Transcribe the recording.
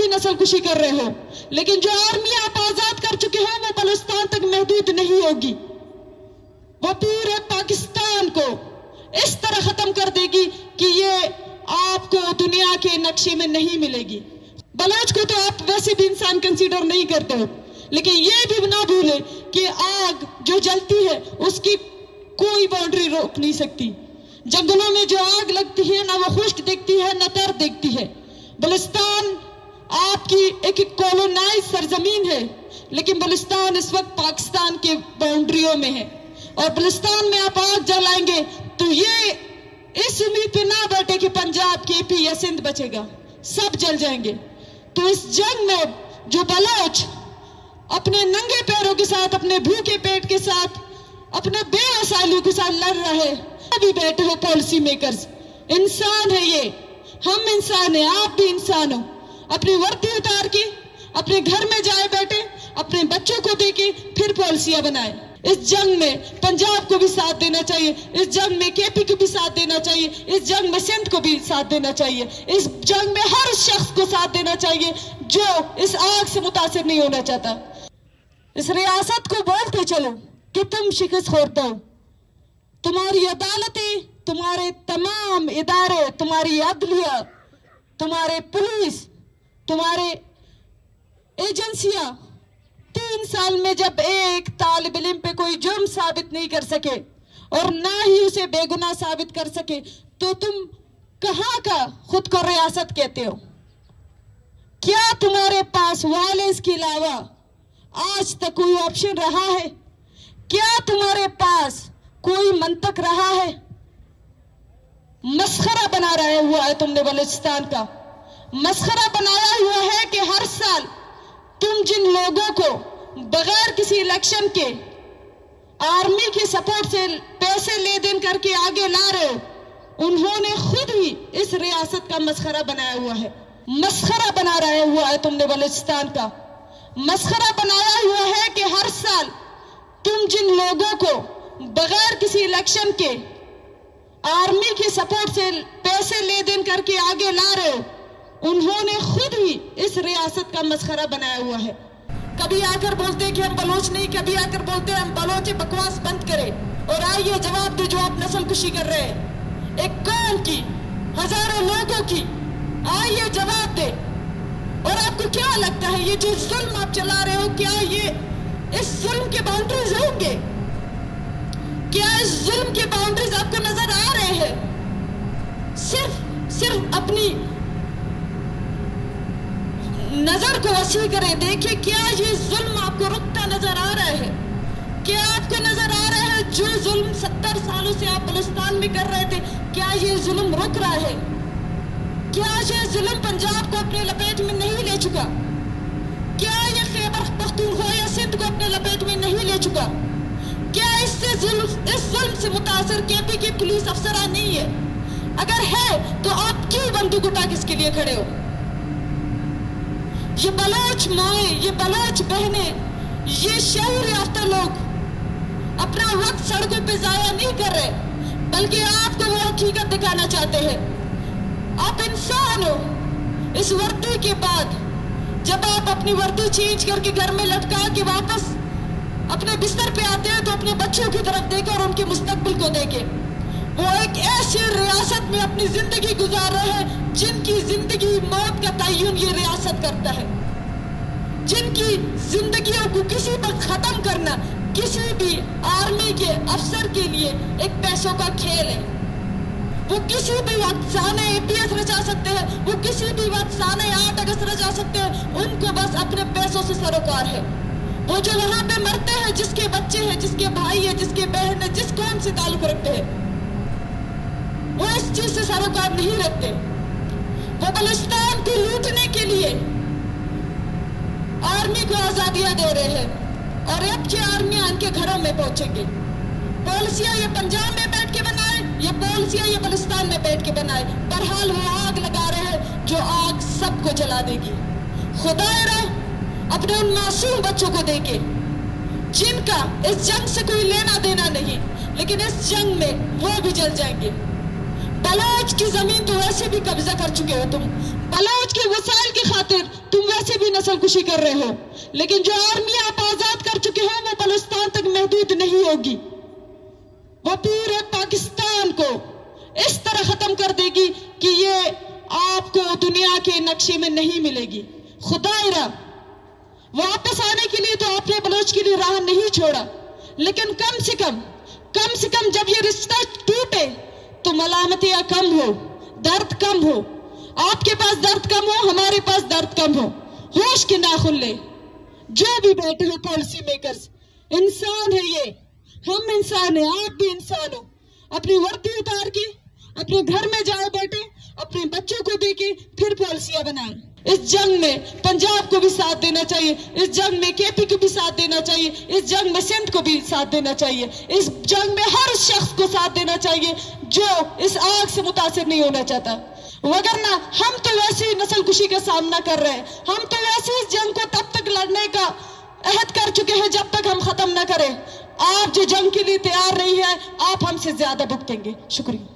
भी नस्ल कुशी कर रहे हो, लेकिन जो आर्मी आप आजाद कर चुके हो वो बलूचिस्तान तक महदूद नहीं होगी। वो पूरे पाकिस्तान को इस तरह खत्म कर देगी कि ये आपको दुनिया के नक्शे में नहीं मिलेगी। बलोच को तो आप वैसे भी इंसान कंसीडर नहीं करते हो, लेकिन ये भी ना भूले कि आग जो जलती है उसकी कोई बाउंड्री रोक नहीं सकती। जंगलों में जो आग लगती है ना वो खुश्क देखती है ना तर देखती है। बलूचिस्तान आपकी एक कॉलोनाइज सरजमीन है, लेकिन बलूचिस्तान इस वक्त पाकिस्तान के बाउंड्रियों में है, और बलूचिस्तान में आप आग जलाएंगे तो ये इस उम्मीद पे ना बैठे कि पंजाब, केपी या सिंध बचेगा, सब जल जाएंगे। तो इस जंग में जो बलोच अपने नंगे पैरों के साथ, अपने भूखे पेट के साथ, अपने बेवसाइलों के साथ लड़ रहे अभी बैठे हो पॉलिसी मेकर्स, इंसान है ये, हम इंसान हैं, आप भी इंसान हो। अपनी वर्दी उतार के अपने घर में जाए बैठे, अपने बच्चों को देके फिर पॉलिसियां बनाए। इस जंग में पंजाब को भी साथ देना चाहिए, इस जंग में केपी को भी साथ देना चाहिए, इस जंग में सिंध को भी साथ देना चाहिए, इस जंग में हर शख्स को साथ देना चाहिए जो इस आग से मुतासिर नहीं होना चाहता। इस रियासत को बोलते चलो कि तुम शिकस्त खोरते हो। तुम्हारी अदालतें, तुम्हारे तमाम इदारे, तुम्हारी अदलिया, तुम्हारे पुलिस, तुम्हारे एजेंसियां 3 साल में जब एक तालिब इल्म पे कोई जुर्म साबित नहीं कर सके और ना ही उसे बेगुनाह साबित कर सके, तो तुम कहाँ का खुद को रियासत कहते हो? क्या तुम्हारे पास वायलेंस के अलावा आज तक कोई ऑप्शन रहा है? क्या तुम्हारे पास कोई मंतक रहा है? मस्खरा बना रहा हुआ है तुमने बलूचिस्तान का, मस्खरा बनाया हुआ है कि हर साल तुम जिन लोगों को बगैर किसी इलेक्शन के आर्मी के सपोर्ट से पैसे ले देन करके आगे ला रहे हो, उन्होंने खुद ही इस रियासत का मस्खरा बनाया हुआ है। मस्खरा बना रहा हुआ है तुमने बलूचिस्तान का, मस्खरा बनाया हुआ है कि हर साल तुम जिन लोगों को बगैर किसी इलेक्शन के आर्मी के सपोर्ट से पैसे ले देन करके आगे ला रहे हो, उन्होंने खुद ही इस रियासत का मस्खरा बनाया हुआ है। कभी आकर बोलते कि हम बलोच नहीं, कभी आकर बोलते हम बलोच, बकवास बंद करें और आइए जवाब दो जो आप नस्ल कुशी कर रहे हैं, एक कौम की, हजारों लोगों की, आइए जवाब दे। और आपको क्या लगता है ये जो जुल्म आप चला रहे हो, क्या ये इस जुल्म के बाउंड्रीज होंगे? क्या इस जुल्म के बाउंड्रीज आपको नजर आ रहे हैं? सिर्फ अपनी नजर को वसी करें, देखिए क्या ये जुल्म आपको रुकता नजर आ रहा है? क्या आपको नजर आ रहा है जो जुल्म 70 सालों से आप बलूचिस्तान में कर रहे थे, क्या ये जुल्म रुक रहा है? क्या ये जुल्म पंजाब को अपने लपेट में नहीं ले चुका? क्या ये खैबर पख्तूनख्वा या सिंध को अपने लपेट में नहीं ले चुका? क्या इस जुल्म से मुतासर केपी के पुलिस अफसरान नहीं है? अगर है तो आप क्यों बंदूक उठा किसके लिए खड़े हो? ये बलोच माए, ये बलोच बहने, ये शहर याफ्ता लोग अपना वक्त सड़कों पे जाया नहीं कर रहे, बल्कि आपको वो हकीकत दिखाना चाहते हैं। आप इंसान हो। इस वर्दी के बाद जब आप अपनी वर्दी चेंज करके घर में लटका के वापस अपने बिस्तर पे आते हैं तो अपने बच्चों की तरफ देखें और उनके मुस्तकबिल को देखें। वो एक ऐसी रियासत में अपनी जिंदगी गुजार रहे हैं जिनकी जिंदगी मौत का तयन ये रियासत करता है, जिनकी जिंदगियों को किसी पर खत्म करना किसी भी आर्मी के अफसर के लिए एक पैसों का खेल है। वो किसी भी वक्त साने APS रचा सकते हैं, वो किसी भी वक्त साने 8 अगस्त रचा सकते हैं, उनको बस अपने पैसों से सरोकार है। वो जो वहां पे मरते हैं, जिसके बच्चे हैं, जिसके भाई है, जिसके बहन है, जिस कौम से ताल्लुक रखते हैं, वो इस चीज से सरोकार नहीं रखते। वो बलूचिस्तान को लूटने के लिए आर्मी को आजादियां दे रहे हैं और अब ये आर्मी इनके घरों में पहुंचेंगे। पॉलिसियां ये पंजाब में बैठ के बनाए, ये पॉलिसियां ये बलूचिस्तान में बैठ के बनाए, बहरहाल वो आग लगा रहे हैं जो आग सबको जला देगी। खुदारा अपने उन मासूम बच्चों को देके जिनका इस जंग से कोई लेना देना नहीं, लेकिन इस जंग में वो भी जल जाएंगे, बलोच की जमीन तो वैसे भी कब्जा कर चुके हो तुम, बलोच के वसाइल की खातिर तुम वैसे भी नस्ल कुशी कर रहे हो, लेकिन जो आर्मी आप आजाद कर चुके हो वो बलूचिस्तान तक महदूद नहीं होगी, वो पूरे पाकिस्तान को इस तरह खत्म कर देगी कि ये आपको दुनिया के नक्शे में नहीं मिलेगी। खुदाइरा वापस आने के लिए तो आपने बलोच के लिए राह नहीं छोड़ा, लेकिन कम से कम जब ये रिश्ता टूटे तो मलामतियां कम हो, दर्द कम हो, आपके पास दर्द कम हो, हमारे पास दर्द कम हो, होश के नाखुन ले। जो भी बैठे हो पॉलिसी मेकर्स, इंसान है ये, हम इंसान हैं, आप भी इंसान हो। अपनी वर्दी उतार के अपने घर में जाओ बैठे, अपने बच्चों को देके फिर पॉलिसियां बनाएं। इस जंग में पंजाब को भी साथ देना चाहिए, इस जंग में केपी को भी साथ देना चाहिए, इस जंग में सिंध को भी साथ देना चाहिए, इस जंग में हर शख्स को साथ देना चाहिए जो इस आग से मुतासिर नहीं होना चाहता। वगरना हम तो वैसे ही नस्ल कुशी का सामना कर रहे हैं, हम तो वैसे इस जंग को तब तक लड़ने का अहद कर चुके हैं जब तक हम खत्म न करें। आप जो जंग के लिए तैयार नहीं है, आप हमसे ज्यादा भुगतेंगे। शुक्रिया।